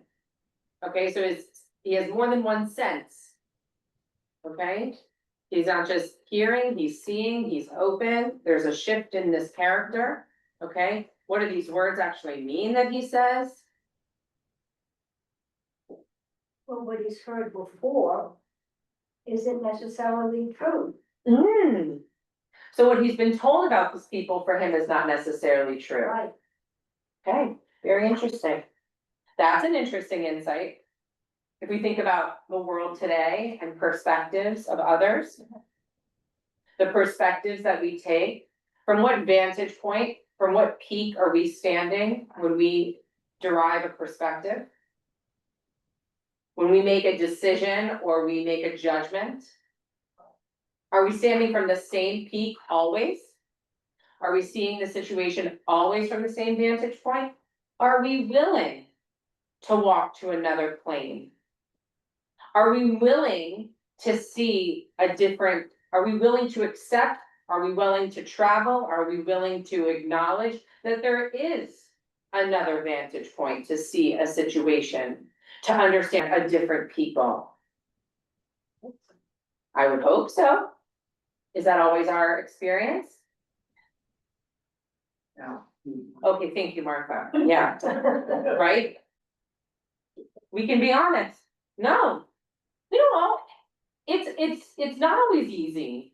Okay, so he has more than one sense. Okay, he's not just hearing, he's seeing, he's open. There's a shift in this character. Okay, what do these words actually mean that he says? Well, what he's heard before isn't necessarily true. So what he's been told about these people for him is not necessarily true. Right. Okay, very interesting. That's an interesting insight. If we think about the world today and perspectives of others, the perspectives that we take, from what vantage point, from what peak are we standing when we derive a perspective? When we make a decision or we make a judgment? Are we standing from the same peak always? Are we seeing the situation always from the same vantage point? Are we willing to walk to another plane? Are we willing to see a different, are we willing to accept? Are we willing to travel? Are we willing to acknowledge that there is another vantage point to see a situation, to understand a different people? I would hope so. Is that always our experience? No. Okay, thank you, Martha. Yeah, right? We can be honest. No, we don't all, it's not always easy.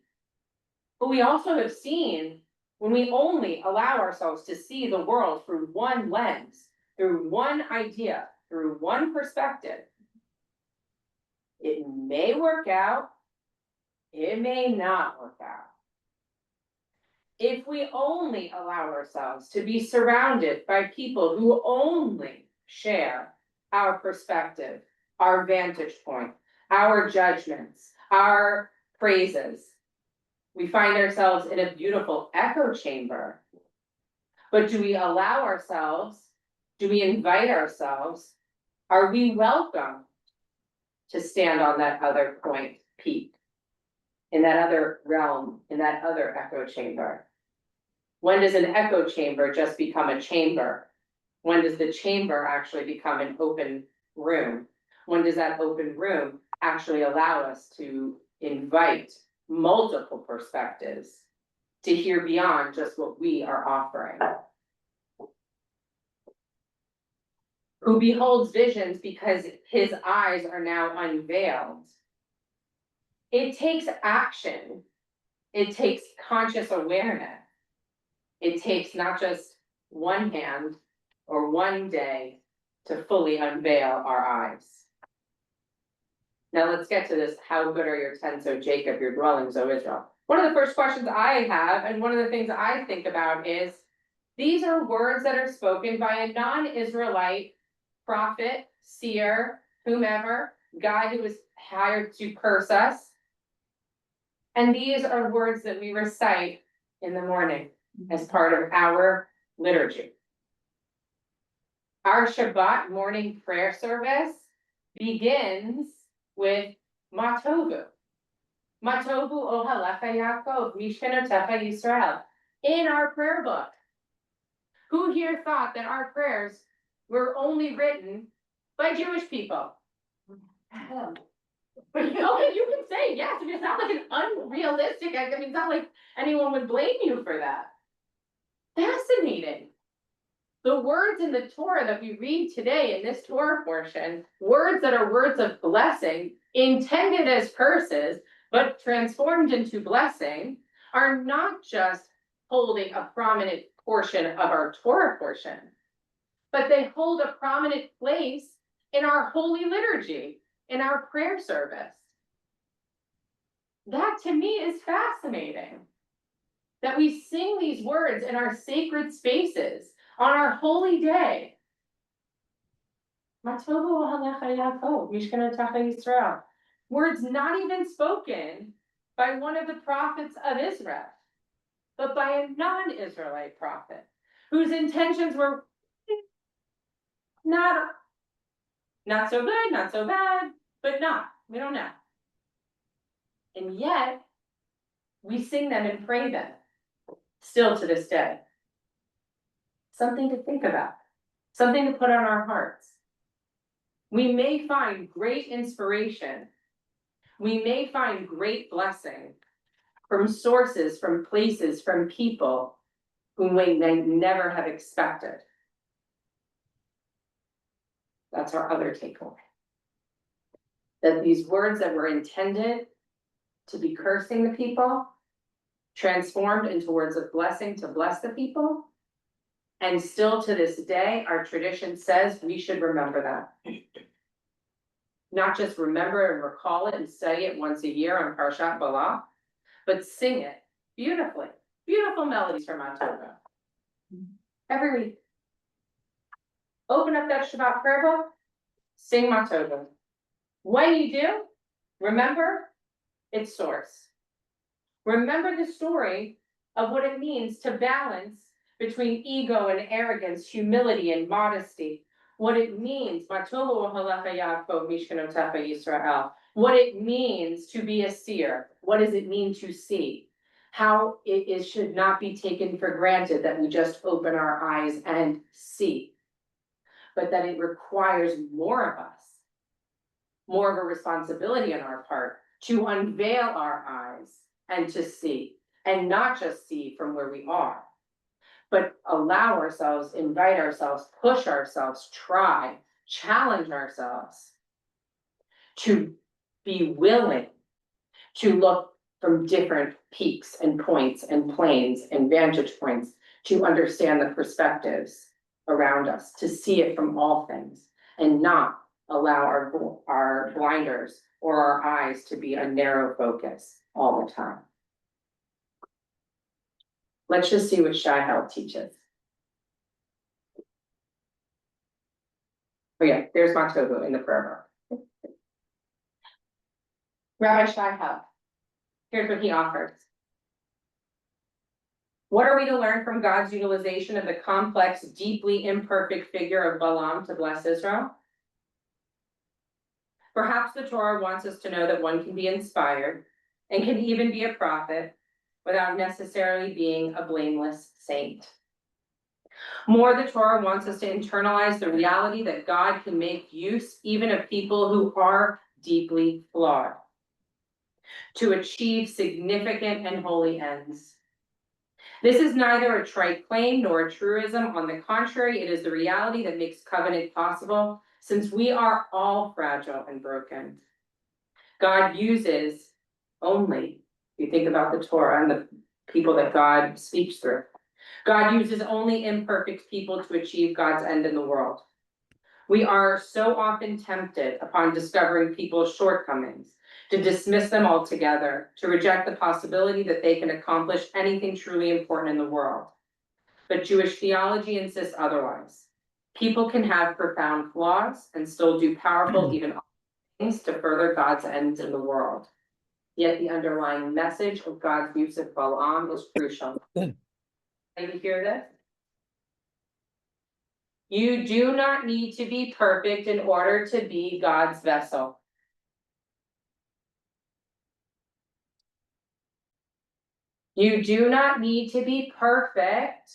But we also have seen when we only allow ourselves to see the world through one lens, through one idea, through one perspective. It may work out, it may not work out. If we only allow ourselves to be surrounded by people who only share our perspective, our vantage point, our judgments, our praises, we find ourselves in a beautiful echo chamber. But do we allow ourselves, do we invite ourselves, are we welcome to stand on that other point peak, in that other realm, in that other echo chamber? When does an echo chamber just become a chamber? When does the chamber actually become an open room? When does that open room actually allow us to invite multiple perspectives to hear beyond just what we are offering? Who beholds visions because his eyes are now unveiled. It takes action. It takes conscious awareness. It takes not just one hand or one day to fully unveil our eyes. Now let's get to this, how good are your tents, O Jacob, your dwellings, O Israel? One of the first questions I have, and one of the things I think about is, these are words that are spoken by a non-Israelite prophet, seer, whomever, guy who was hired to curse us. And these are words that we recite in the morning as part of our liturgy. Our Shabbat morning prayer service begins with Matovu. Matovu ohalecha Yaakov, Mishkanotecha Yisrael. In our prayer book. Who here thought that our prayers were only written by Jewish people? Okay, you can say yes, I mean, it's not like an unrealistic, I mean, it's not like anyone would blame you for that. Fascinating. The words in the Torah that we read today in this Torah portion, words that are words of blessing, intended as curses, but transformed into blessing, are not just holding a prominent portion of our Torah portion, but they hold a prominent place in our holy liturgy, in our prayer service. That to me is fascinating. That we sing these words in our sacred spaces on our holy day. Words not even spoken by one of the prophets of Israel, but by a non-Israelite prophet, whose intentions were not so good, not so bad, but we don't know. And yet, we sing them and pray them, still to this day. Something to think about, something to put on our hearts. We may find great inspiration, we may find great blessing from sources, from places, from people whom we may never have expected. That's our other takeaway. That these words that were intended to be cursing the people, transformed into words of blessing to bless the people. And still to this day, our tradition says we should remember that. Not just remember and recall it and study it once a year on Parsha Balak, but sing it beautifully. Beautiful melodies from Torah. Every week. Open up that Shabbat prayer book, sing Matova. When you do, remember its source. Remember the story of what it means to balance between ego and arrogance, humility and modesty. What it means, what it means to be a seer. What does it mean to see? How it should not be taken for granted that we just open our eyes and see, but that it requires more of us, more of a responsibility on our part to unveil our eyes and to see, and not just see from where we are, but allow ourselves, invite ourselves, push ourselves, try, challenge ourselves to be willing to look from different peaks and points and planes and vantage points to understand the perspectives around us, to see it from all things and not allow our blinders or our eyes to be a narrow focus all the time. Let's just see what Shai teaches. Oh yeah, there's Matovu in the prayer book. Rabbi Shai, here's what he offers. What are we to learn from God's utilization of the complex, deeply imperfect figure of Balaam to bless Israel? Perhaps the Torah wants us to know that one can be inspired and can even be a prophet without necessarily being a blameless saint. More, the Torah wants us to internalize the reality that God can make use even of people who are deeply flawed to achieve significant and holy ends. This is neither a trite claim nor a truism. On the contrary, it is the reality that makes covenant possible, since we are all fragile and broken. God uses only, if you think about the Torah and the people that God speaks through, God uses only imperfect people to achieve God's end in the world. We are so often tempted upon discovering people's shortcomings to dismiss them altogether, to reject the possibility that they can accomplish anything truly important in the world. But Jewish theology insists otherwise. People can have profound flaws and still do powerful, even things to further God's ends in the world. Yet the underlying message of God's use of Balaam is crucial. Can you hear this? You do not need to be perfect in order to be God's vessel. You do not need to be perfect,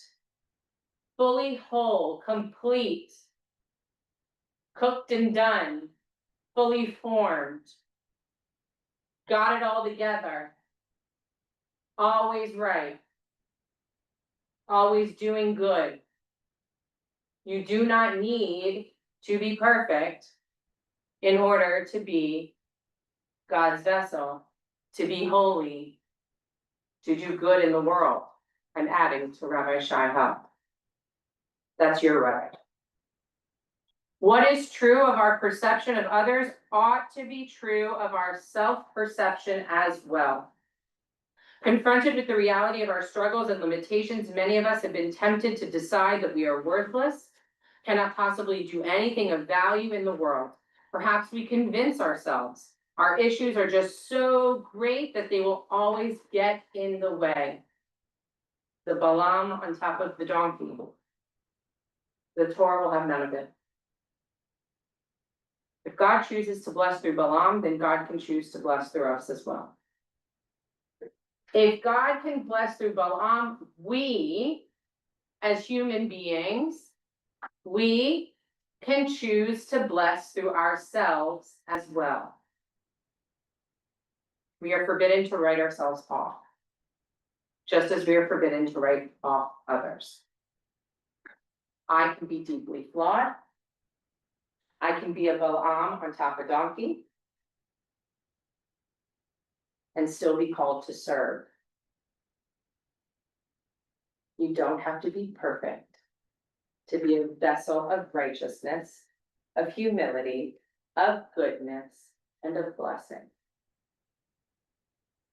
fully whole, complete, cooked and done, fully formed, got it all together, always right, always doing good. You do not need to be perfect in order to be God's vessel, to be holy, to do good in the world. I'm adding to Rabbi Shai. That's your right. What is true of our perception of others ought to be true of our self-perception as well. Confronted with the reality of our struggles and limitations, many of us have been tempted to decide that we are worthless, cannot possibly do anything of value in the world. Perhaps we convince ourselves our issues are just so great that they will always get in the way. The Balaam on top of the donkey. The Torah will have none of it. If God chooses to bless through Balaam, then God can choose to bless through us as well. If God can bless through Balaam, we, as human beings, we can choose to bless through ourselves as well. We are forbidden to write ourselves off, just as we are forbidden to write off others. I can be deeply flawed. I can be a Balaam on top of a donkey and still be called to serve. You don't have to be perfect to be a vessel of righteousness, of humility, of goodness, and of blessing.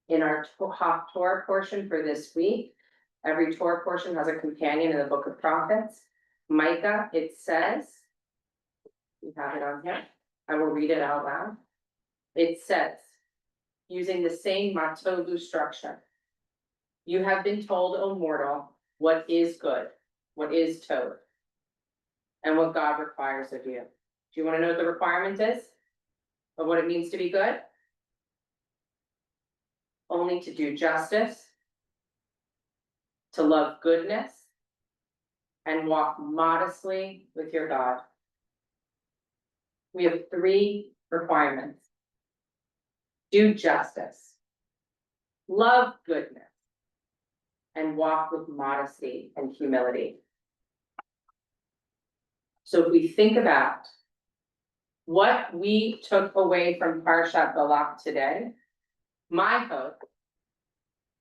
In our Torah portion for this week, every Torah portion has a companion in the book of prophets. Micah, it says, you have it on here, I will read it out loud. It says, using the same matovu structure, you have been told, O mortal, what is good, what is tov, and what God requires of you. Do you want to know what the requirement is of what it means to be good? Only to do justice, to love goodness, and walk modestly with your God. We have 3 requirements. Do justice, love goodness, and walk with modesty and humility. So if we think about what we took away from Parsha Balak today, my hope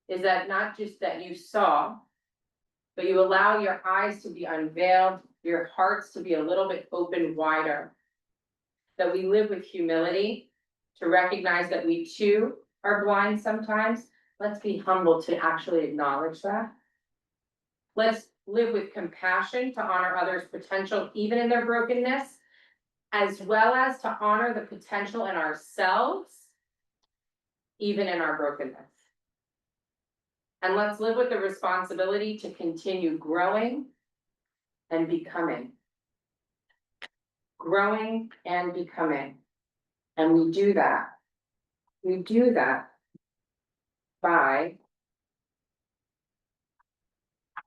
is that not just that you saw, but you allow your eyes to be unveiled, your hearts to be a little bit open wider. That we live with humility, to recognize that we too are blind sometimes. Let's be humble to actually acknowledge that. Let's live with compassion to honor others' potential, even in their brokenness, as well as to honor the potential in ourselves, even in our brokenness. And let's live with the responsibility to continue growing and becoming. Growing and becoming. And we do that by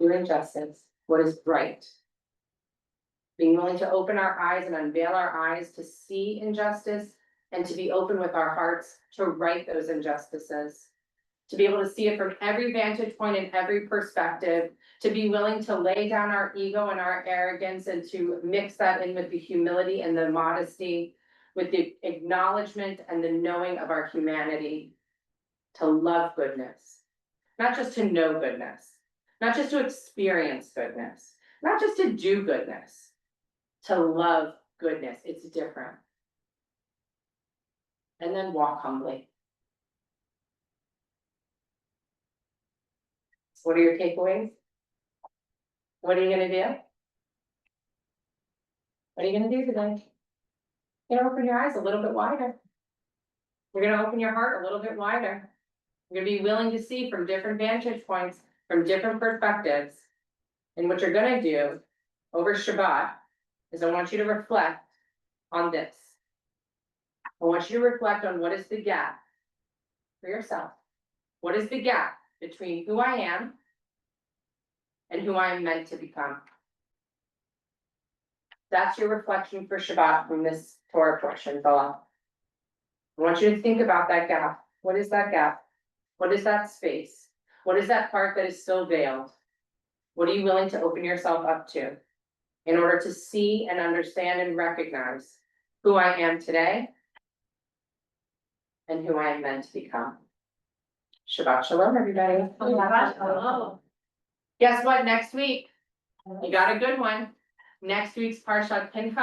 doing justice, what is right. Being willing to open our eyes and unveil our eyes to see injustice and to be open with our hearts to right those injustices. To be able to see it from every vantage point and every perspective, to be willing to lay down our ego and our arrogance and to mix that in with the humility and the modesty, with the acknowledgement and the knowing of our humanity, to love goodness, not just to know goodness, not just to experience goodness, not just to do goodness, to love goodness, it's different. And then walk humbly. So what are your takeaways? What are you gonna do? What are you gonna do today? You're gonna open your eyes a little bit wider. You're gonna open your heart a little bit wider. You're gonna be willing to see from different vantage points, from different perspectives. And what you're gonna do over Shabbat is I want you to reflect on this. I want you to reflect on what is the gap for yourself. What is the gap between who I am and who I am meant to become? That's your reflection for Shabbat from this Torah portion, Bella. I want you to think about that gap. What is that gap? What is that space? What is that part that is still veiled? What are you willing to open yourself up to in order to see and understand and recognize who I am today and who I am meant to become? Shabbat shalom, everybody. Hello. Guess what? Next week, you got a good one. Next week's Parsha Pinchas,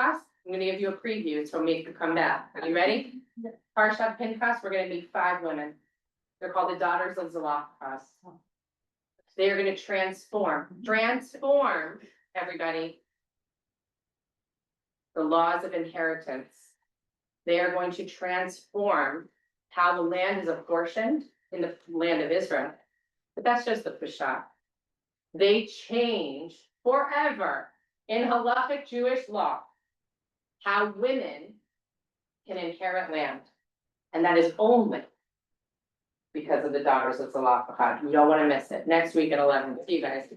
I'm gonna give you a preview, so make you come back. Are you ready? Parsha Pinchas, we're gonna meet 5 women. They're called the daughters of Zelophehad. They are gonna transform everybody. The laws of inheritance. They are going to transform how the land is apportioned in the land of Israel. But that's just the Peshat. They change forever in halachic Jewish law how women can inherit land. And that is only because of the daughters of Zelophehad. You don't want to miss it. Next week at 11. See you guys.